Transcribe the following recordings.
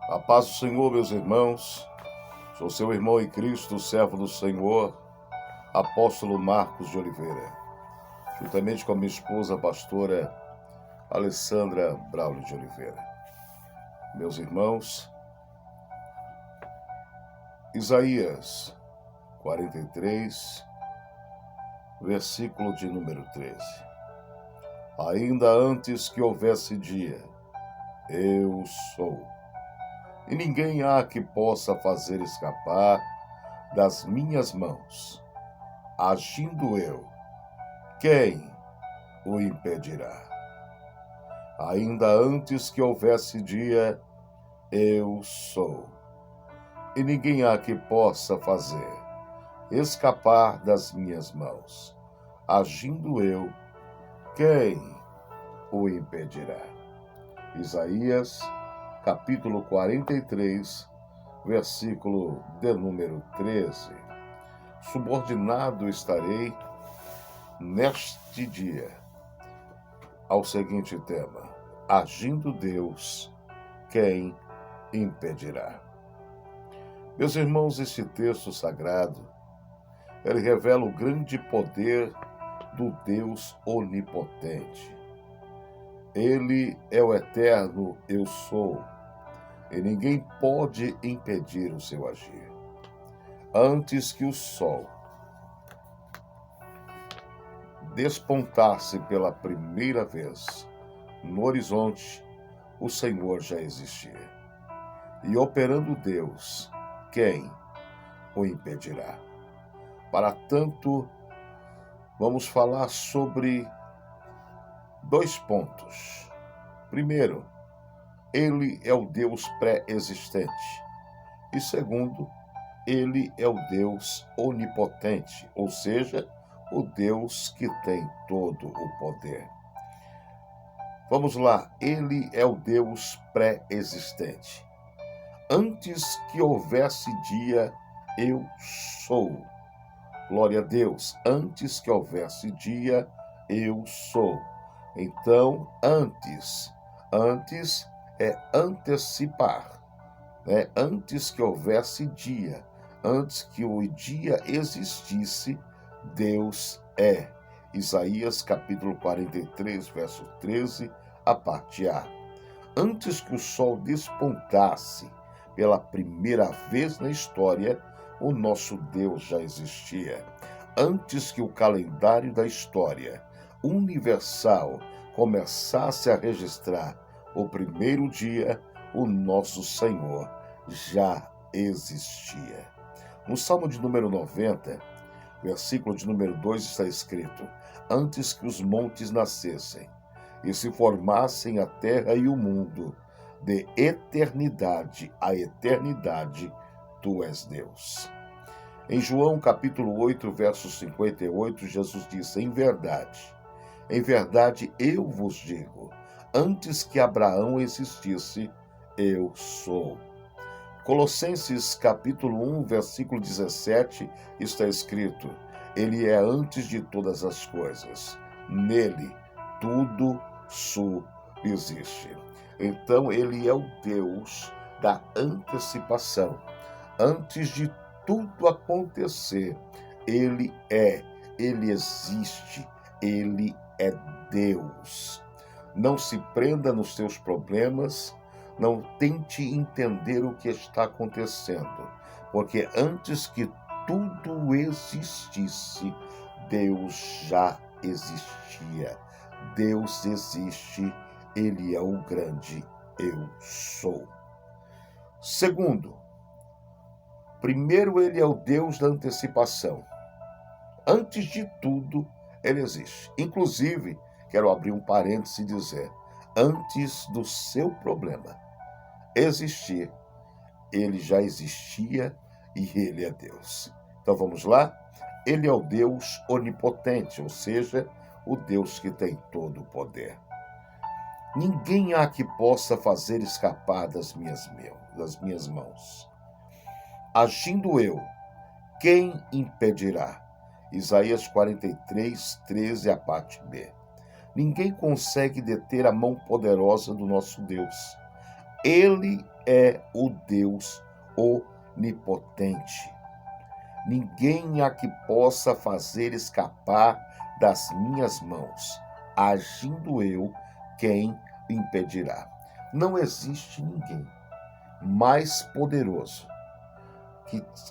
A paz do Senhor, meus irmãos. Sou seu irmão em Cristo, servo do Senhor, apóstolo Marcos de Oliveira, juntamente com a minha esposa, a pastora Alessandra Braulio de Oliveira. Meus irmãos, Isaías 43, versículo de número 13. Ainda antes que houvesse dia, eu sou. E ninguém há que possa fazer escapar das minhas mãos. Agindo eu, quem o impedirá? Ainda antes que houvesse dia, eu sou. E ninguém há que possa fazer escapar das minhas mãos. Agindo eu, quem o impedirá? Isaías, capítulo 43, versículo de número 13. Subordinado estarei neste dia ao seguinte tema: agindo Deus, quem impedirá? Meus irmãos, este texto sagrado, ele revela o grande poder do Deus onipotente. Ele é o eterno eu sou, e ninguém pode impedir o seu agir. Antes que o sol despontasse pela primeira vez no horizonte, o Senhor já existia. E operando Deus, quem o impedirá? Para tanto, vamos falar sobre 2 pontos. Primeiro, ele é o Deus pré-existente. E segundo, ele é o Deus onipotente, ou seja, o Deus que tem todo o poder. Vamos lá, ele é o Deus pré-existente. Antes que houvesse dia, eu sou. Glória a Deus, antes que houvesse dia, eu sou. Então, antes é antecipar, né? Antes que houvesse dia, antes que o dia existisse, Deus é. Isaías capítulo 43, verso 13, a parte A. Antes que o sol despontasse pela primeira vez na história, o nosso Deus já existia. Antes que o calendário da história universal começasse a registrar o primeiro dia, o nosso Senhor já existia. No Salmo de número 90, versículo de número 2 está escrito: antes que os montes nascessem e se formassem a terra e o mundo, de eternidade a eternidade, tu és Deus. Em João capítulo 8, verso 58, Jesus disse: em verdade eu vos digo, antes que Abraão existisse, eu sou. Colossenses capítulo 1, versículo 17, está escrito: ele é antes de todas as coisas, nele tudo subsiste. Então ele é o Deus da antecipação. Antes de tudo acontecer, ele existe, ele é Deus. Não se prenda nos seus problemas, não tente entender o que está acontecendo, porque antes que tudo existisse, Deus já existia. Deus existe, ele é o grande eu sou. Segundo, primeiro, ele é o Deus da antecipação. Antes de tudo, ele existe. Inclusive, quero abrir um parêntese e dizer: antes do seu problema existir, ele já existia e ele é Deus. Então vamos lá? Ele é o Deus onipotente, ou seja, o Deus que tem todo o poder. Ninguém há que possa fazer escapar das minhas mãos. Agindo eu, quem impedirá? Isaías 43, 13, a parte B. Ninguém consegue deter a mão poderosa do nosso Deus. Ele é o Deus onipotente. Ninguém há que possa fazer escapar das minhas mãos. Agindo eu, quem impedirá? Não existe ninguém mais poderoso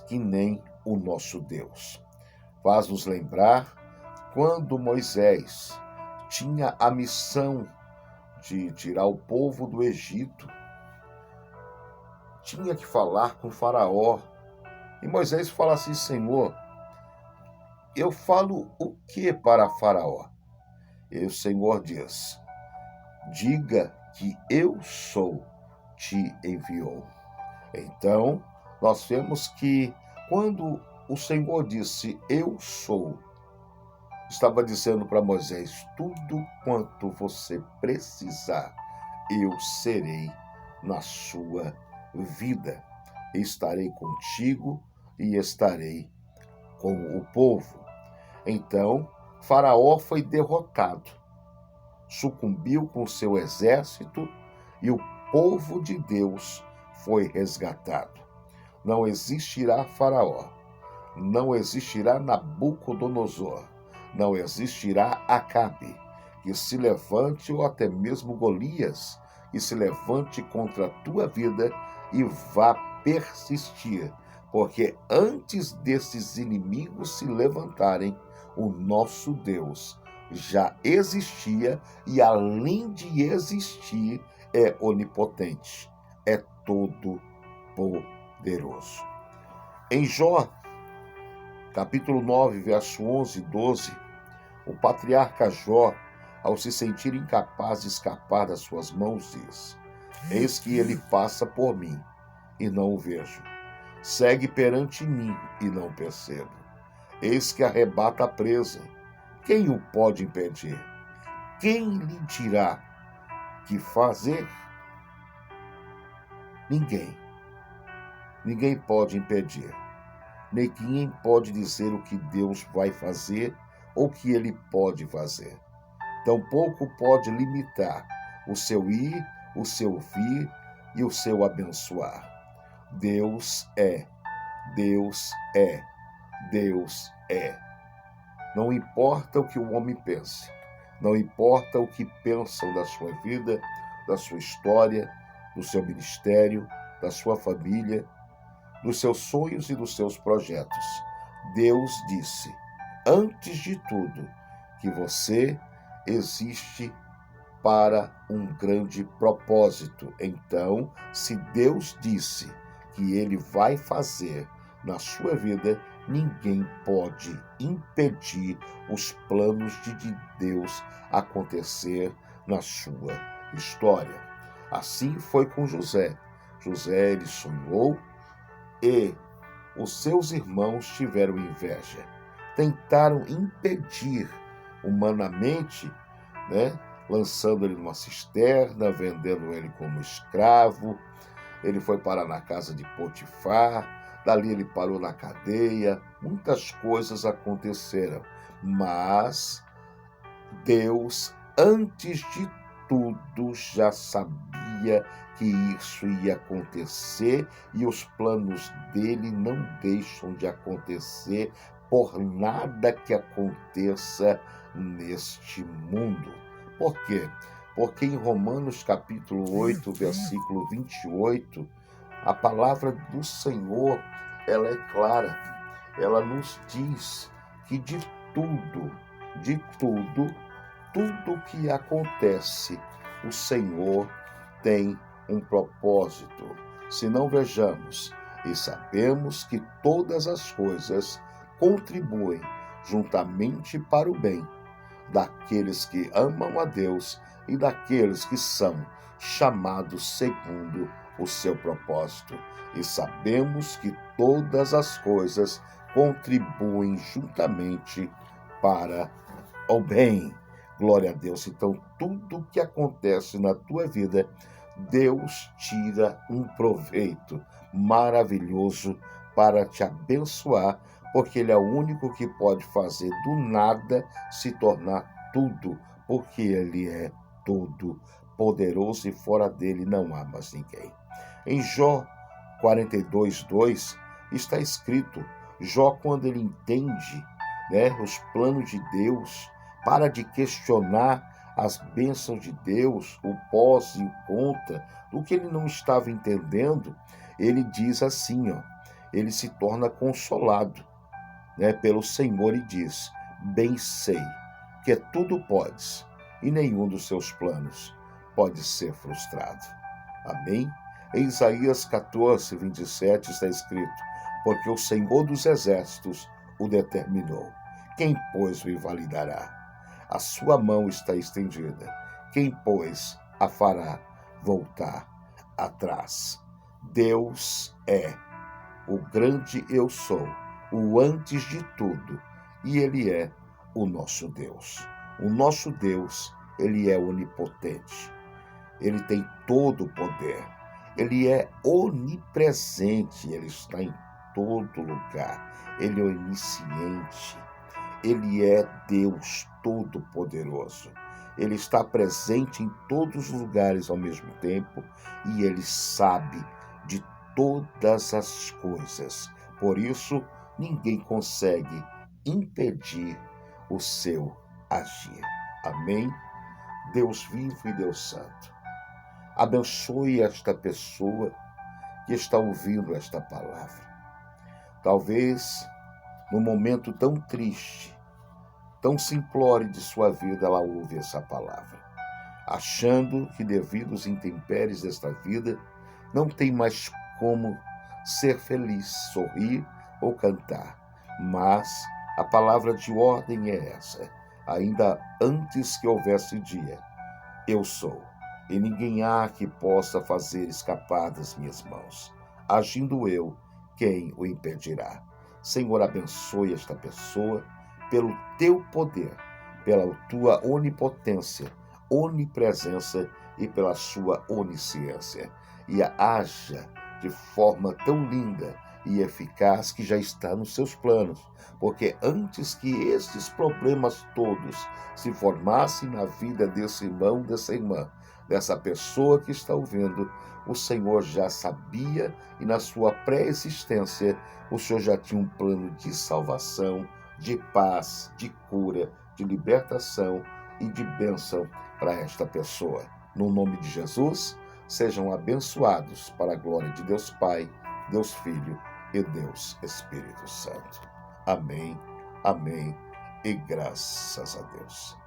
que nem o nosso Deus. Faz-nos lembrar quando Moisés tinha a missão de tirar o povo do Egito, tinha que falar com Faraó. E Moisés fala assim: Senhor, eu falo o que para Faraó? E o Senhor diz: diga que eu sou, te enviou. Então, nós vemos que quando o Senhor disse eu sou, estava dizendo para Moisés: tudo quanto você precisar, eu serei na sua vida. Estarei contigo e estarei com o povo. Então, Faraó foi derrotado, sucumbiu com seu exército e o povo de Deus foi resgatado. Não existirá Faraó, não existirá Nabucodonosor, não existirá Acabe, que se levante, ou até mesmo Golias, que se levante contra a tua vida e vá persistir, porque antes desses inimigos se levantarem, o nosso Deus já existia e, além de existir, é onipotente, é todo poderoso. Em Jó, capítulo 9, verso 11 e 12, o patriarca Jó, ao se sentir incapaz de escapar das suas mãos, diz: eis que ele passa por mim e não o vejo, segue perante mim e não percebo. Eis que arrebata a presa, quem o pode impedir? Quem lhe dirá que fazer? Ninguém. Ninguém pode impedir. Ninguém pode dizer o que Deus vai fazer ou o que ele pode fazer. Tampouco pode limitar o seu ir, o seu vir e o seu abençoar. Deus é, Deus é, Deus é. Não importa o que o homem pense, não importa o que pensam da sua vida, da sua história, do seu ministério, da sua família, dos seus sonhos e dos seus projetos. Deus disse, antes de tudo, que você existe para um grande propósito. Então, se Deus disse que ele vai fazer na sua vida, ninguém pode impedir os planos de Deus acontecer na sua história. Assim foi com José. José, ele sonhou e os seus irmãos tiveram inveja. Tentaram impedir humanamente, lançando ele numa cisterna, vendendo ele como escravo. Ele foi parar na casa de Potifar, dali ele parou na cadeia. Muitas coisas aconteceram, mas Deus, antes de tudo, já sabia que isso ia acontecer, e os planos dele não deixam de acontecer por nada que aconteça neste mundo. Por quê? Porque em Romanos capítulo 8, versículo 28, a palavra do Senhor, ela é clara. Ela nos diz que de tudo que acontece, o Senhor tem um propósito. Se não vejamos e sabemos que todas as coisas contribuem juntamente para o bem daqueles que amam a Deus e daqueles que são chamados segundo o seu propósito. E sabemos que todas as coisas contribuem juntamente para o bem. Glória a Deus. Então, tudo que acontece na tua vida, Deus tira um proveito maravilhoso para te abençoar, porque Ele é o único que pode fazer do nada se tornar tudo, porque Ele é todo poderoso, e fora dele não há mais ninguém. Em Jó 42:2 está escrito, Jó, quando ele entende, os planos de Deus, para de questionar as bênçãos de Deus, o pós e o contra, do que ele não estava entendendo, ele diz assim, ele se torna consolado, pelo Senhor, e diz, bem sei que tudo podes, e nenhum dos seus planos pode ser frustrado. Amém? Em Isaías 14:27 está escrito, porque o Senhor dos exércitos o determinou. Quem, pois, o invalidará? A sua mão está estendida. Quem, pois, a fará voltar atrás? Deus é o grande eu sou, o antes de tudo, e ele é o nosso Deus. O nosso Deus, ele é onipotente. Ele tem todo o poder. Ele é onipresente, ele está em todo lugar. Ele é onisciente. Ele é Deus Todo-Poderoso. Ele está presente em todos os lugares ao mesmo tempo e ele sabe de todas as coisas. Por isso, ninguém consegue impedir o seu agir. Amém? Deus vivo e Deus santo, abençoe esta pessoa que está ouvindo esta palavra. Talvez, num momento tão triste, tão simplório de sua vida, ela ouve essa palavra, achando que devido aos intempéries desta vida, não tem mais como ser feliz, sorrir ou cantar. Mas a palavra de ordem é essa, ainda antes que houvesse dia, eu sou, e ninguém há que possa fazer escapar das minhas mãos. Agindo eu, quem o impedirá? Senhor, abençoe esta pessoa pelo teu poder, pela tua onipotência, onipresença e pela sua onisciência. E haja de forma tão linda e eficaz que já está nos seus planos, porque antes que estes problemas todos se formassem na vida desse irmão, dessa irmã, dessa pessoa que está ouvindo, o Senhor já sabia e na sua pré-existência o Senhor já tinha um plano de salvação, de paz, de cura, de libertação e de bênção para esta pessoa. No nome de Jesus, sejam abençoados para a glória de Deus Pai, Deus Filho e Deus Espírito Santo. Amém, amém e graças a Deus.